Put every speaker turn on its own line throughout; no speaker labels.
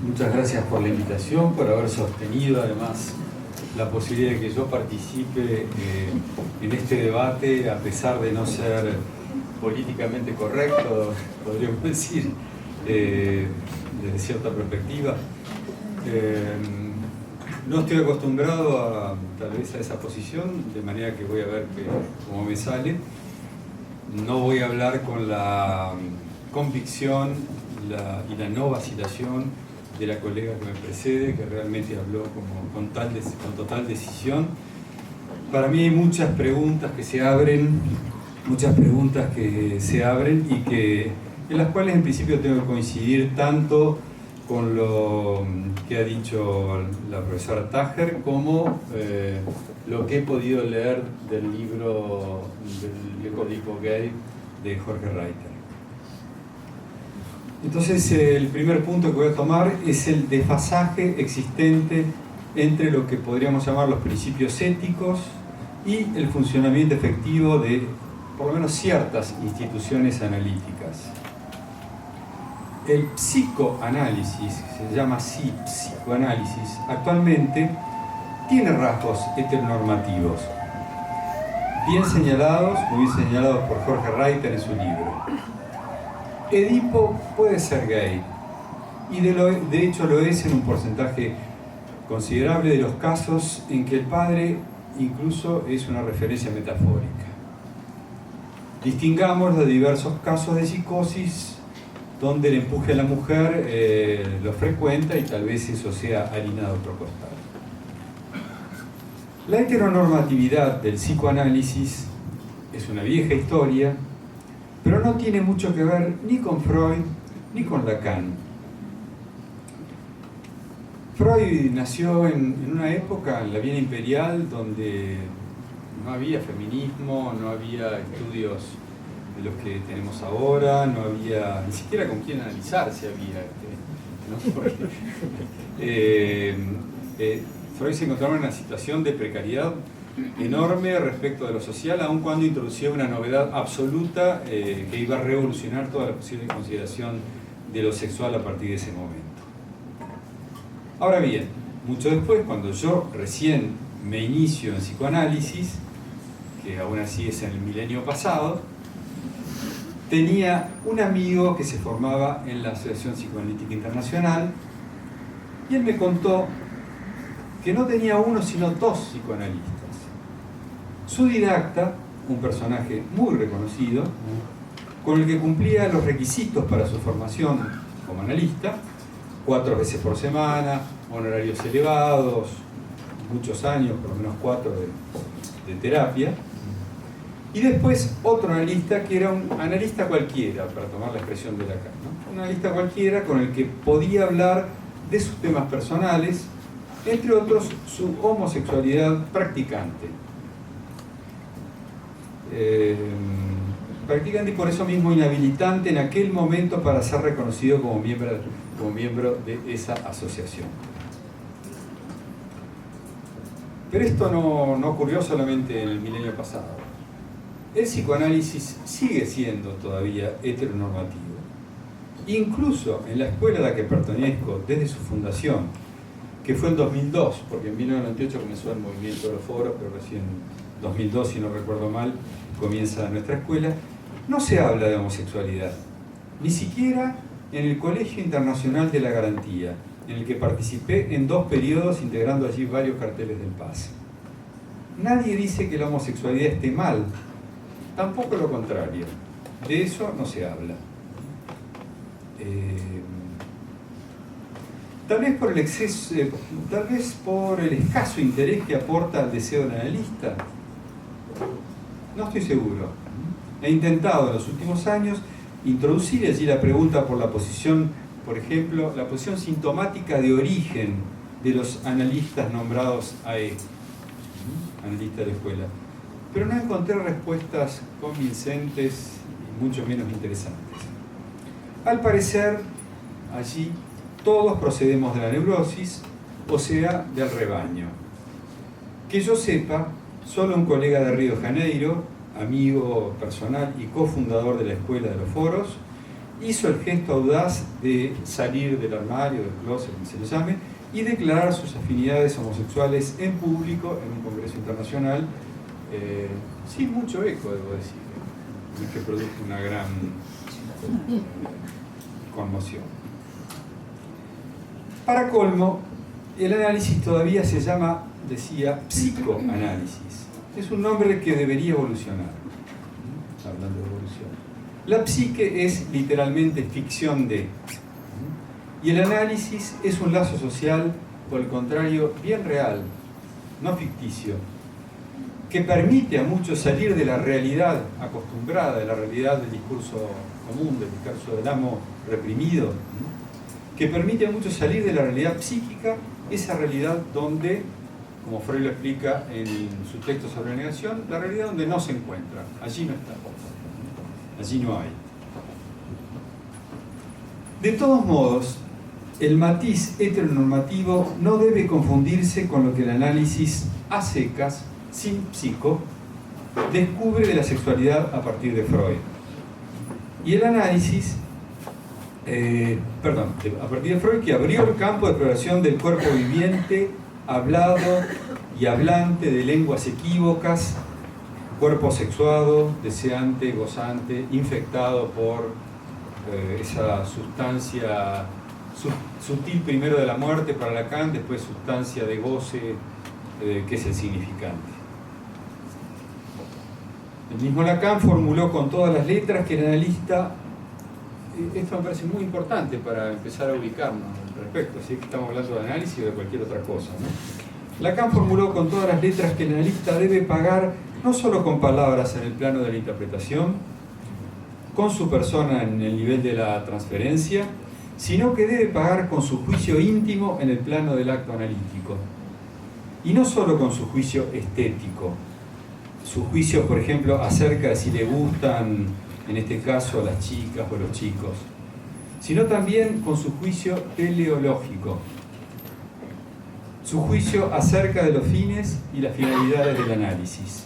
Muchas gracias por la invitación, por haber sostenido además la posibilidad de que yo participe en este debate, a pesar de no ser políticamente correcto, podríamos decir, desde cierta perspectiva. No estoy acostumbrado tal vez a esa posición, de manera que voy a ver cómo me sale. No voy a hablar con la convicción y la no vacilación de la colega que me precede, que realmente habló con total decisión. Para mí hay muchas preguntas que se abren y en las cuales en principio tengo que coincidir tanto con lo que ha dicho la profesora Tajer como lo que he podido leer del libro del Ecodipo Gay de Jorge Reiter. Entonces el primer punto que voy a tomar es el desfasaje existente entre lo que podríamos llamar los principios éticos y el funcionamiento efectivo de por lo menos ciertas instituciones analíticas. El psicoanálisis, se llama así psicoanálisis, actualmente tiene rasgos heteronormativos, bien señalados, muy bien señalados por Jorge Reiter en su libro. Edipo puede ser gay, y de hecho lo es en un porcentaje considerable de los casos en que el padre incluso es una referencia metafórica. Distingamos los diversos casos de psicosis donde el empuje a la mujer lo frecuenta y tal vez eso sea harina de otro costal. La heteronormatividad del psicoanálisis es una vieja historia, pero no tiene mucho que ver ni con Freud ni con Lacan. Freud nació en una época, en la Viena imperial, donde no había feminismo, no había estudios de los que tenemos ahora, no había ni siquiera con quién analizar si había. Freud se encontraba en una situación de precariedad enorme respecto de lo social, aun cuando introducía una novedad absoluta que iba a revolucionar toda la posible consideración de lo sexual a partir de ese momento. Ahora bien, mucho después, cuando yo recién me inicio en psicoanálisis, que aún así es en el milenio pasado, tenía un amigo que se formaba en la Asociación Psicoanalítica Internacional y él me contó que no tenía uno sino dos psicoanalistas. Su didacta, un personaje muy reconocido, con el que cumplía los requisitos para su formación como analista, 4 veces por semana, honorarios elevados, muchos años, por lo menos 4 de terapia, y después otro analista que era un analista cualquiera, para tomar la expresión de Lacan, ¿no? Un analista cualquiera con el que podía hablar de sus temas personales, entre otros su homosexualidad practicante. Practicante y por eso mismo inhabilitante en aquel momento para ser reconocido como miembro de esa asociación. Pero esto no ocurrió solamente en el milenio pasado. El psicoanálisis sigue siendo todavía heteronormativo. Incluso en la escuela a la que pertenezco desde su fundación, que fue en 2002, porque en 1998 comenzó el movimiento de los foros, pero recién en 2002, si no recuerdo mal, comienza nuestra escuela, no se habla de homosexualidad, ni siquiera en el Colegio Internacional de la Garantía, en el que participé en 2 periodos integrando allí varios carteles del Paz. Nadie dice que la homosexualidad esté mal, tampoco lo contrario, de eso no se habla. Tal vez por el escaso interés que aporta al deseo del analista, no estoy seguro. He intentado en los últimos años introducir allí la pregunta por la posición, por ejemplo, la posición sintomática de origen de los analistas nombrados AE, analistas de la escuela. Pero no encontré respuestas convincentes y mucho menos interesantes. Al parecer, allí todos procedemos de la neurosis, o sea, del rebaño. Que yo sepa, solo un colega de Río de Janeiro, amigo personal y cofundador de la Escuela de los Foros, hizo el gesto audaz de salir del armario, del closet, como se le llame, y declarar sus afinidades homosexuales en público en un congreso internacional, sin mucho eco, debo decir, y que produjo una gran conmoción. Para colmo, el análisis todavía se llama, decía, psicoanálisis. Es un nombre que debería evolucionar, hablando de evolución. La psique es literalmente ficción de, y el análisis es un lazo social, por el contrario, bien real, no ficticio, que permite a muchos salir de la realidad acostumbrada, de la realidad del discurso común, del discurso del amo reprimido, que permite a muchos salir de la realidad psíquica, esa realidad donde, como Freud lo explica en su texto sobre la negación, la realidad donde no se encuentra, allí no está, allí no hay. De todos modos, el matiz heteronormativo no debe confundirse con lo que el análisis a secas, sin psico, descubre de la sexualidad a partir de Freud. Y el análisis, a partir de Freud, que abrió el campo de exploración del cuerpo viviente, hablado y hablante, de lenguas equívocas, cuerpo sexuado, deseante, gozante, infectado por esa sustancia sutil primero de la muerte para Lacan, después sustancia de goce, que es el significante. El mismo Lacan formuló con todas las letras que el analista, esto me parece muy importante para empezar a ubicarnos al respecto, así que estamos hablando de análisis o de cualquier otra cosa, ¿no? Lacan formuló con todas las letras que el analista debe pagar no solo con palabras en el plano de la interpretación, con su persona en el nivel de la transferencia, sino que debe pagar con su juicio íntimo en el plano del acto analítico. Y no solo con su juicio estético, su juicio, por ejemplo, acerca de si le gustan, en este caso, las chicas o los chicos, sino también con su juicio teleológico, su juicio acerca de los fines y las finalidades del análisis.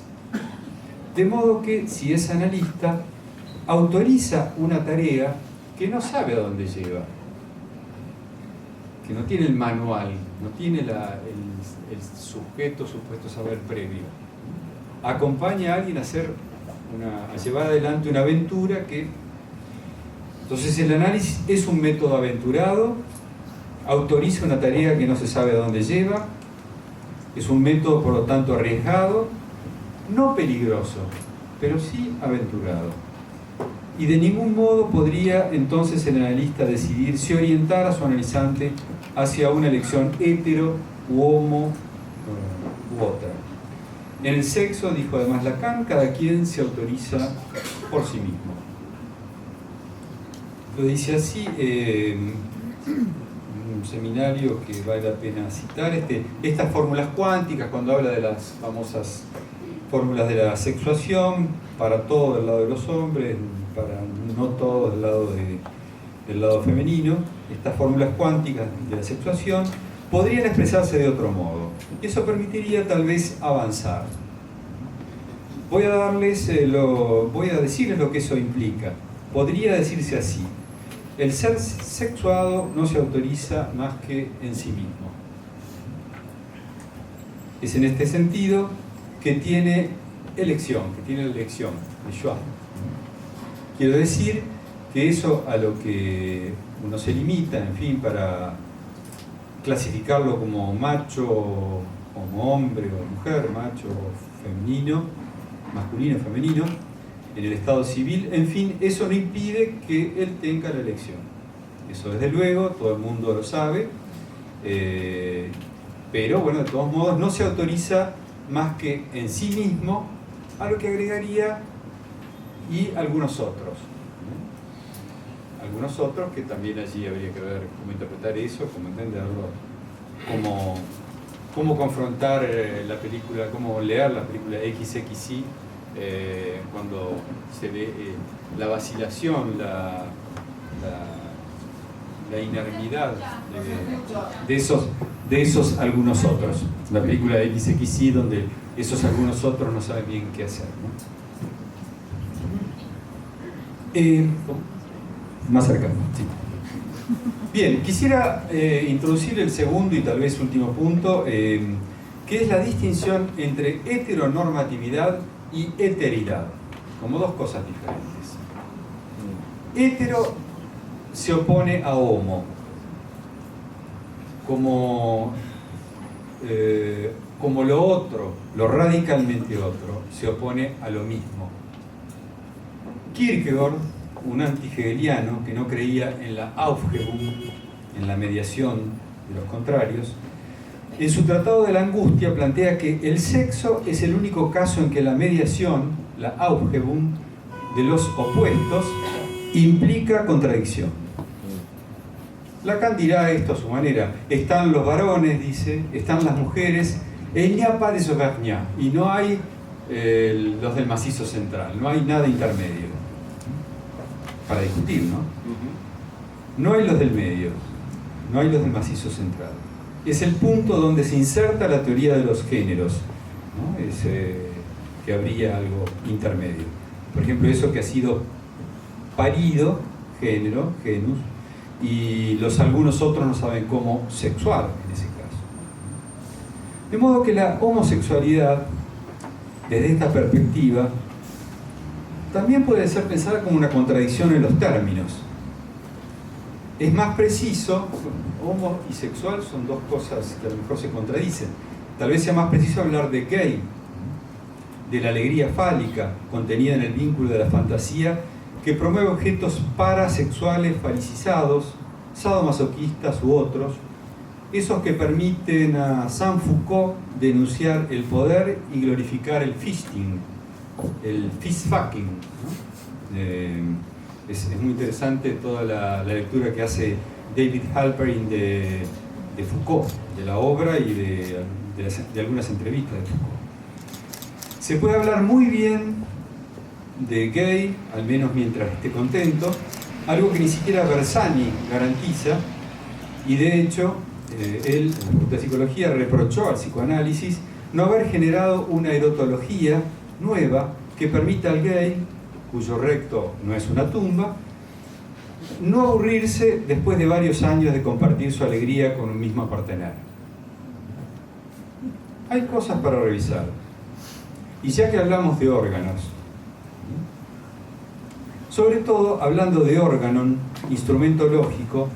De modo que, si es analista, autoriza una tarea que no sabe a dónde lleva, que no tiene el manual, no tiene el sujeto, supuesto saber previo. Acompaña a alguien a llevar adelante una aventura que... Entonces el análisis es un método aventurado, autoriza una tarea que no se sabe a dónde lleva, es un método por lo tanto arriesgado, no peligroso, pero sí aventurado. Y de ningún modo podría entonces el analista decidir si orientar a su analizante hacia una elección hetero u homo u otra. En el sexo, dijo además Lacan, cada quien se autoriza por sí mismo. Lo dice así, un seminario que vale la pena citar, estas fórmulas cuánticas, cuando habla de las famosas fórmulas de la sexuación, para todo del lado de los hombres, para no todo del lado femenino, estas fórmulas cuánticas de la sexuación podrían expresarse de otro modo. Y eso permitiría tal vez avanzar. Voy a decirles lo que eso implica. Podría decirse así: el ser sexuado no se autoriza más que en sí mismo. Es en este sentido que tiene elección, el choix. Quiero decir que eso a lo que uno se limita, en fin, para clasificarlo como macho, como hombre o mujer, macho o femenino, masculino o femenino, en el estado civil, en fin, eso no impide que él tenga la elección. Eso desde luego, todo el mundo lo sabe, pero bueno, de todos modos no se autoriza más que en sí mismo, a lo que agregaría y algunos otros. Algunos otros que también allí habría que ver cómo interpretar eso, cómo entenderlo, cómo confrontar la película, cómo leer la película XXI cuando se ve la vacilación, la inermidad de esos algunos otros. La película de XXI donde esos algunos otros no saben bien qué hacer, ¿no? más cercano, sí. Bien, quisiera introducir el segundo y tal vez último punto, que es la distinción entre heteronormatividad y heteridad, como dos cosas diferentes. Hetero se opone a homo, como lo otro, lo radicalmente otro, se opone a lo mismo. Kierkegaard, un anti-hegeliano que no creía en la Aufhebung, en la mediación de los contrarios, en su Tratado de la Angustia plantea que el sexo es el único caso en que la mediación, la Aufhebung, de los opuestos implica contradicción. Lacan dirá esto a su manera: están los varones, dice, están las mujeres, il n'y a pas de Auvergnat, y no hay los del macizo central, no hay nada intermedio para discutir, ¿no? No hay los del medio, no hay los del macizo central. Es el punto donde se inserta la teoría de los géneros, ¿no? Que habría algo intermedio. Por ejemplo, eso que ha sido parido, género, genus, y algunos otros no saben cómo sexual en ese caso. De modo que la homosexualidad, desde esta perspectiva, también puede ser pensada como una contradicción en los términos. Es más preciso, homo y sexual son dos cosas que a lo mejor se contradicen. Tal vez sea más preciso hablar de gay, de la alegría fálica contenida en el vínculo de la fantasía, que promueve objetos parasexuales falicizados, sadomasoquistas u otros, esos que permiten a Saint-Foucault denunciar el poder y glorificar el fisting, el fist-fucking, ¿no? Es muy interesante toda la lectura que hace David Halperin de Foucault, de la obra y de algunas entrevistas de Foucault. Se puede hablar muy bien de gay, al menos mientras esté contento, algo que ni siquiera Bersani garantiza, y de hecho él, en la Facultad de Psicología, reprochó al psicoanálisis no haber generado una erotología nueva que permita al gay, cuyo recto no es una tumba, no aburrirse después de varios años de compartir su alegría con un mismo partener. Hay cosas para revisar. Y ya que hablamos de órganos, sobre todo hablando de órganon, instrumento lógico,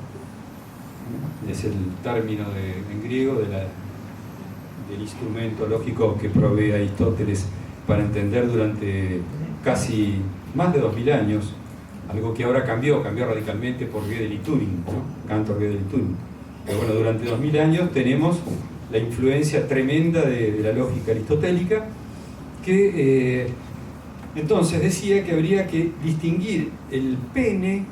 es el término en griego del instrumento lógico que provee Aristóteles para entender durante casi más de 2000 años, algo que ahora cambió radicalmente por Gödel y Turing, ¿no? Cantor, Gödel y Turing. Pero bueno, durante 2000 años tenemos la influencia tremenda de la lógica aristotélica, que entonces decía que habría que distinguir el pene,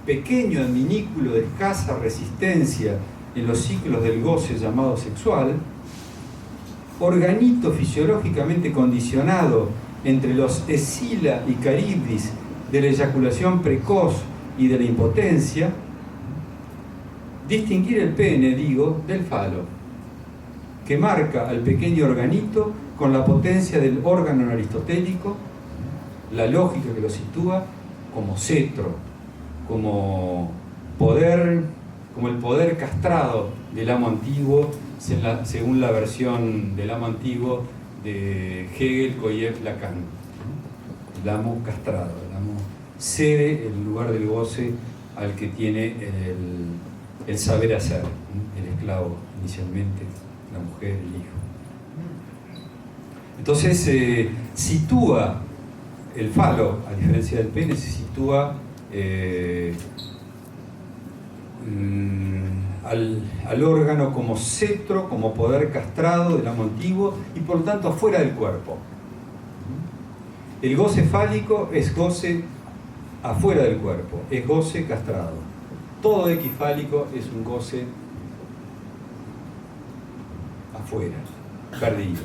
pequeño adminículo de escasa resistencia en los ciclos del goce llamado sexual, organito fisiológicamente condicionado entre los Escila y Caribdis de la eyaculación precoz y de la impotencia, distinguir el pene, digo, del falo, que marca al pequeño organito con la potencia del órgano aristotélico, la lógica que lo sitúa como cetro, como el poder castrado del amo antiguo, según la versión del amo antiguo de Hegel, Koyev, Lacan. El amo castrado, el amo cede el lugar del goce al que tiene el saber hacer, el esclavo inicialmente, la mujer, el hijo. Entonces sitúa el falo, a diferencia del pene, se sitúa al órgano como cetro, como poder castrado del amo antiguo y por lo tanto afuera del cuerpo. El goce fálico es goce afuera del cuerpo, es goce castrado. Todo equifálico es un goce afuera, perdido.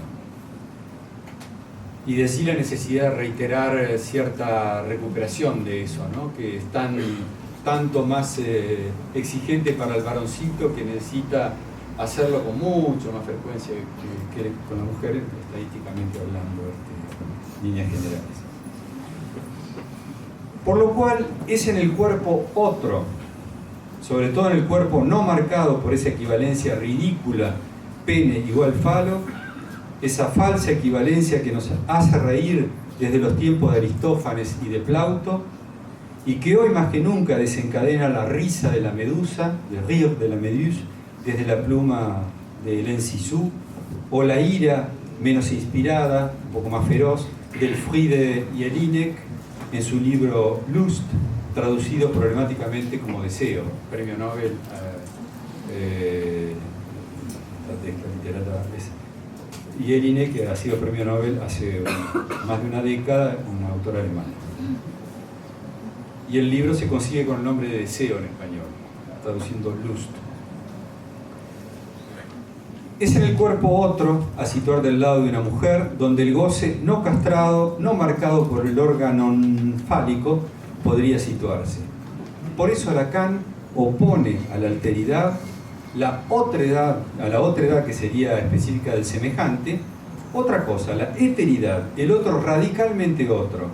Y de allí la necesidad de reiterar cierta recuperación de eso, ¿no? Que es tanto más exigente para el varoncito, que necesita hacerlo con mucho más frecuencia que con la mujer, estadísticamente hablando, líneas generales. Por lo cual es en el cuerpo otro, sobre todo en el cuerpo no marcado por esa equivalencia ridícula, pene igual falo, esa falsa equivalencia que nos hace reír desde los tiempos de Aristófanes y de Plauto, y que hoy más que nunca desencadena la risa de la medusa, el rire de la méduse, desde la pluma de Hélène Cixous, o la ira menos inspirada, un poco más feroz, del Friede Jelinek en su libro Lust, traducido problemáticamente como Deseo, premio Nobel Jelinek, que ha sido premio Nobel hace más de una década, una autora alemana. Y el libro se consigue con el nombre de Deseo en español, traduciendo Lust. Es en el cuerpo otro, a situar del lado de una mujer, donde el goce no castrado, no marcado por el órgano fálico, podría situarse. Por eso Lacan opone a la alteridad la otredad, a la otredad que sería específica del semejante, otra cosa, la heteridad, el otro radicalmente otro,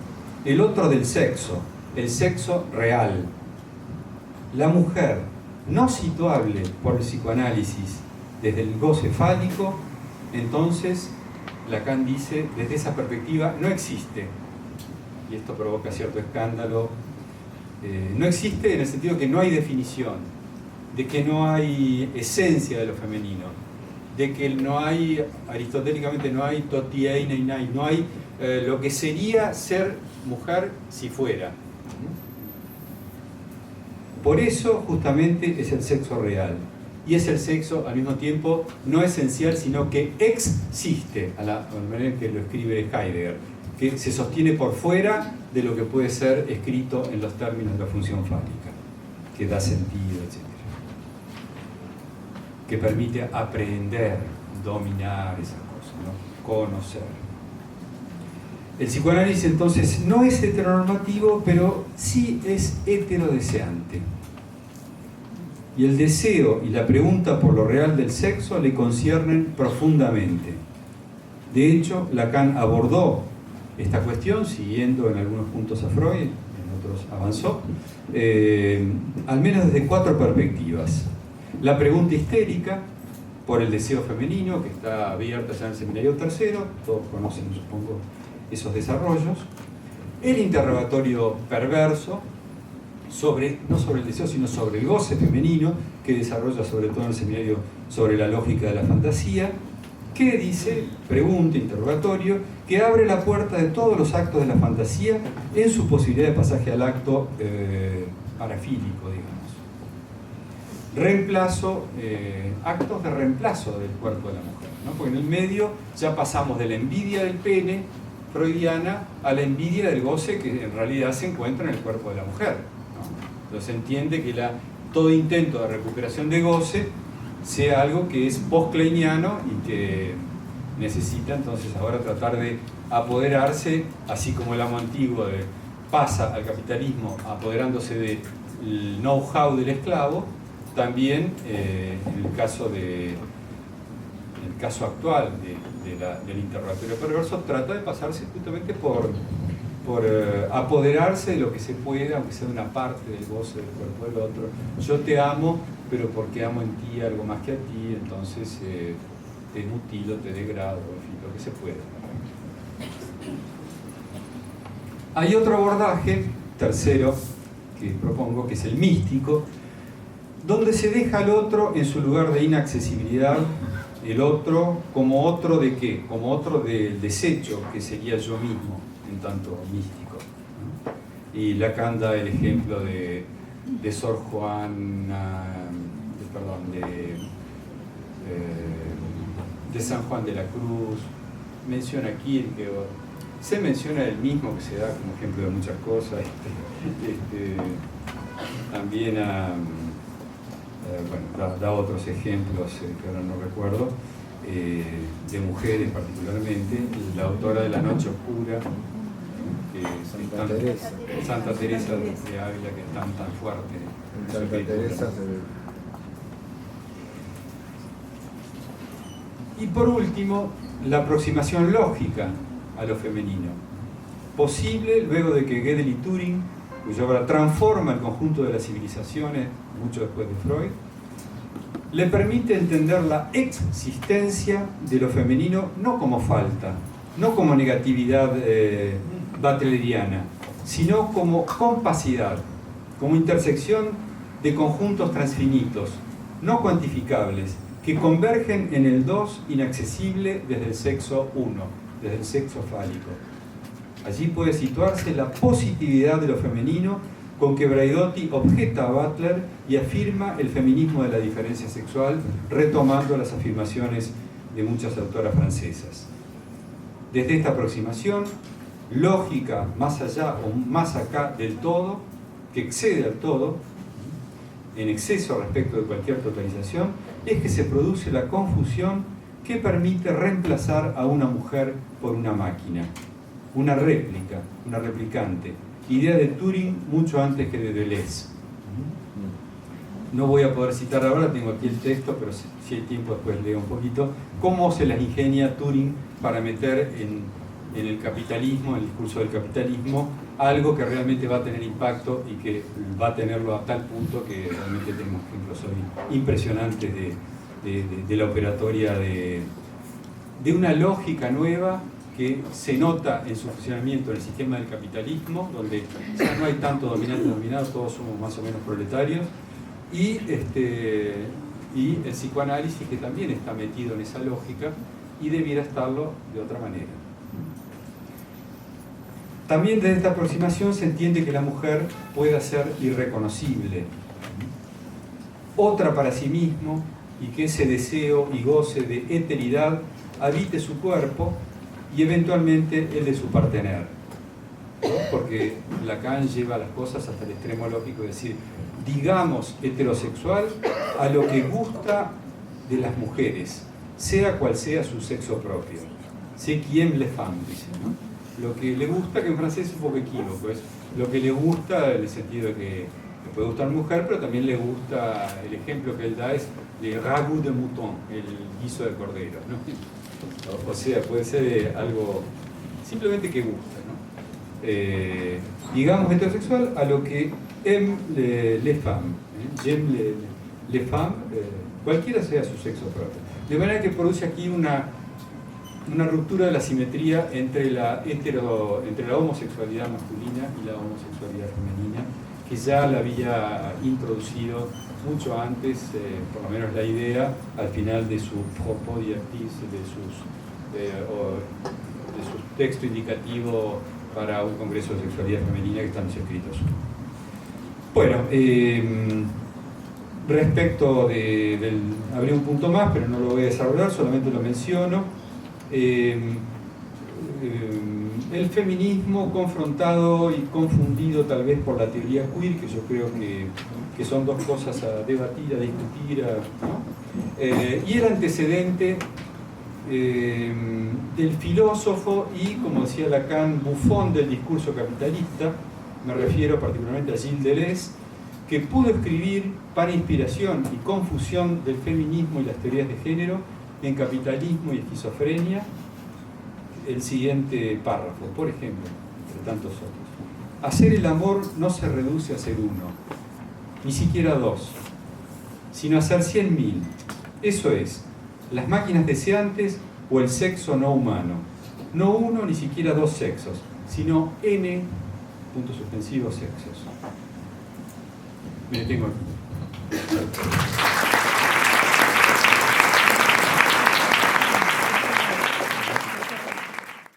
el otro del sexo, el sexo real. La mujer no situable por el psicoanálisis desde el goce fálico, entonces Lacan dice, desde esa perspectiva no existe, y esto provoca cierto escándalo, no existe en el sentido que no hay definición, de que no hay esencia de lo femenino, de que no hay, aristotélicamente no hay totiei neinai, no hay lo que sería ser mujer si fuera. Por eso justamente es el sexo real. Y es el sexo al mismo tiempo no esencial, sino que existe, a la manera en que lo escribe Heidegger, que se sostiene por fuera de lo que puede ser escrito en los términos de la función fálica, que da sentido, etc. Que permite aprender, dominar esas cosas, ¿no? Conocer. El psicoanálisis entonces no es heteronormativo, pero sí es heterodeseante. Y el deseo y la pregunta por lo real del sexo le conciernen profundamente. De hecho, Lacan abordó esta cuestión, siguiendo en algunos puntos a Freud, en otros avanzó, al menos desde 4 perspectivas. La pregunta histérica por el deseo femenino, que está abierta ya en el seminario tercero, todos conocen, supongo, esos desarrollos. El interrogatorio perverso, no sobre el deseo, sino sobre el goce femenino, que desarrolla sobre todo en el seminario sobre la lógica de la fantasía, que dice, pregunta, interrogatorio, que abre la puerta de todos los actos de la fantasía en su posibilidad de pasaje al acto parafílico, digamos. Reemplazo, actos de reemplazo del cuerpo de la mujer, ¿no? Porque en el medio ya pasamos de la envidia del pene freudiana a la envidia del goce que en realidad se encuentra en el cuerpo de la mujer, ¿no? Entonces entiende que todo intento de recuperación de goce sea algo que es post-kleiniano y que necesita entonces ahora tratar de apoderarse, así como el amo antiguo pasa al capitalismo apoderándose del know-how del esclavo, también en el caso actual del interrogatorio perverso trata de pasarse justamente por apoderarse de lo que se pueda, aunque sea una parte del goce del cuerpo del otro. Yo te amo, pero porque amo en ti algo más que a ti, entonces te mutilo, te degrado, en fin, lo que se pueda. Hay otro abordaje, tercero, que propongo, que es el místico, donde se deja al otro en su lugar de inaccesibilidad, el otro como otro de qué, como otro del desecho, que sería yo mismo, en tanto místico, ¿no? Y Lacan da el ejemplo de Sor Juana, de San Juan de la Cruz, menciona Kierkegaard, se menciona el mismo que se da como ejemplo de muchas cosas, también da otros ejemplos que ahora no recuerdo, de mujeres particularmente, la autora de La Noche Oscura, Santa Teresa de Ávila, que es tan fuerte.
Santa Teresa
Y por último, la aproximación lógica a lo femenino, posible luego de que Gödel y Turing cuya obra transforma el conjunto de las civilizaciones, mucho después de Freud, le permite entender la existencia de lo femenino no como falta, no como negatividad butleriana, sino como compacidad, como intersección de conjuntos transfinitos, no cuantificables, que convergen en el dos inaccesible desde el sexo uno, desde el sexo fálico. Allí puede situarse la positividad de lo femenino con que Braidotti objeta a Butler y afirma el feminismo de la diferencia sexual, retomando las afirmaciones de muchas autoras francesas. Desde esta aproximación, lógica más allá o más acá del todo, que excede al todo, en exceso respecto de cualquier totalización, es que se produce la confusión que permite reemplazar a una mujer por una máquina, una réplica, una replicante, idea de Turing mucho antes que de Deleuze. No voy a poder citar ahora, tengo aquí el texto, pero si hay tiempo después leo un poquito, cómo se las ingenia Turing para meter en el capitalismo, en el discurso del capitalismo, algo que realmente va a tener impacto y que va a tenerlo a tal punto que realmente tenemos ejemplos hoy impresionantes de la operatoria de una lógica nueva que se nota en su funcionamiento en el sistema del capitalismo, donde ya no hay tanto dominante y dominado, todos somos más o menos proletarios, y el psicoanálisis, que también está metido en esa lógica y debiera estarlo de otra manera. También desde esta aproximación se entiende que la mujer pueda ser irreconocible, otra para sí mismo, y que ese deseo y goce de eteridad habite su cuerpo y eventualmente el de su partener, ¿no? Porque Lacan lleva las cosas hasta el extremo lógico, es decir, digamos heterosexual a lo que gusta de las mujeres, sea cual sea su sexo propio. C'est qui aime les femmes, dice, ¿no? Lo que le gusta, que en francés es un poco equívoco, es lo que le gusta en el sentido de que le puede gustar mujer, pero también le gusta, el ejemplo que él da es le ragout de mouton, el guiso de cordero, ¿no? O sea, puede ser algo simplemente que gusta, ¿no? Digamos heterosexual a lo que aime les femmes, j'aime les femmes, cualquiera sea su sexo propio. De manera que produce aquí una ruptura de la simetría entre la homosexualidad masculina y la homosexualidad femenina, que ya la había introducido mucho antes, por lo menos la idea, al final de su propos directrices, de su texto indicativo para un congreso de sexualidad femenina que están escritos. Bueno, respecto habría un punto más, pero no lo voy a desarrollar, solamente lo menciono. El feminismo confrontado y confundido tal vez por la teoría queer, que yo creo que son dos cosas a debatir, a discutir, ¿no? Y el antecedente del filósofo y, como decía Lacan, bufón del discurso capitalista, me refiero particularmente a Gilles Deleuze, que pudo escribir para inspiración y confusión del feminismo y las teorías de género en Capitalismo y Esquizofrenia el siguiente párrafo, por ejemplo, entre tantos otros. Hacer el amor no se reduce a ser uno, ni siquiera dos, sino a ser 100.000. Eso es, las máquinas deseantes o el sexo no humano. No uno ni siquiera dos sexos, sino n, puntos suspensivos, sexos. Me detengo aquí.